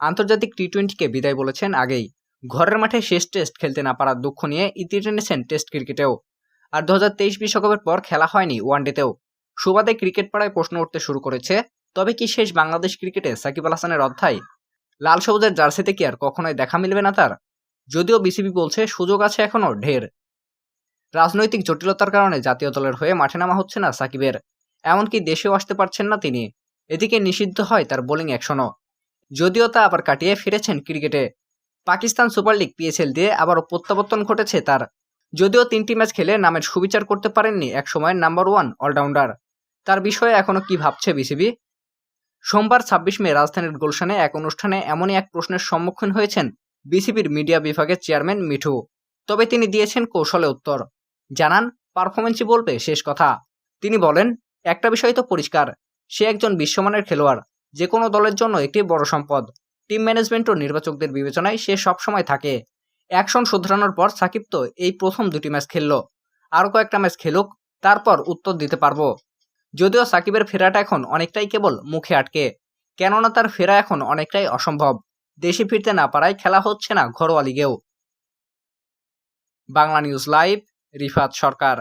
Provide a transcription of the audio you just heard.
আন্তর্জাতিক টি-20কে বিদায় বলেছেন আগেই। ঘরের মাঠে শেষ টেস্ট খেলতে না পারার দুঃখ নিয়ে ইতি টেনেছেন টেস্ট ক্রিকেটেও। আর 2023 বিশ্বকাপের পর খেলা হয়নি ওয়ানডেতেও। সুবাদে ক্রিকেট পাড়ায় প্রশ্ন উঠতে শুরু করেছে, তবে কি শেষ বাংলাদেশ ক্রিকেটে সাকিব আল হাসানের অধ্যায়? লাল সবুজের জার্সিতে কি আর কখনোই দেখা মিলবে না তার? যদিও বিসিবি বলছে সুযোগ আছে এখনো ঢের। রাজনৈতিক জটিলতার কারণে জাতীয় দলের হয়ে মাঠে নামা হচ্ছে না সাকিবের, এমনকি দেশেও আসতে পারছেন না তিনি। এদিকে নিষিদ্ধ হয় তার বোলিং অ্যাকশনও, যদিও তা আবার কাটিয়ে ফিরেছেন ক্রিকেটে। পাকিস্তান সুপার লিগ পিএসএল দিয়ে আবারও প্রত্যাবর্তন ঘটেছে তার। যদিও 3টি ম্যাচ খেলে নামের সুবিচার করতে পারেননি একসময়ের নাম্বার 1 অলরাউন্ডার। তার বিষয়ে এখনো কি ভাবছে বিসিবি? সোমবার 26 মে রাজধানীর গুলশানে এক অনুষ্ঠানে এমনই এক প্রশ্নের সম্মুখীন হয়েছেন বিসিবির মিডিয়া বিভাগের চেয়ারম্যান মিঠু। তবে তিনি দিয়েছেন কৌশলে উত্তর। জানান, পারফরমেন্সই বলবে শেষ কথা। তিনি বলেন, একটা বিষয় তো পরিষ্কার, সে একজন বিশ্বমানের খেলোয়াড়, যে কোনো দলের জন্য একটি বড় সম্পদ। টিম ম্যানেজমেন্ট ও নির্বাচকদের বিবেচনায় সে সবসময় থাকে। অ্যাকশন শুধরানোর পর সাকিব তো এই প্রথম 2টি ম্যাচ খেললো, আরও কয়েকটা ম্যাচ খেলুক, তারপর উত্তর দিতে পারবো। যদিও সাকিবের ফেরাটা এখন অনেকটাই কেবল মুখে আটকে, কেননা তার ফেরা এখন অনেকটাই অসম্ভব। দেশে ফিরতে না পারায় খেলা হচ্ছে না ঘরোয়া লিগেও। বাংলা নিউজ লাইভ, রিফাত সরকার।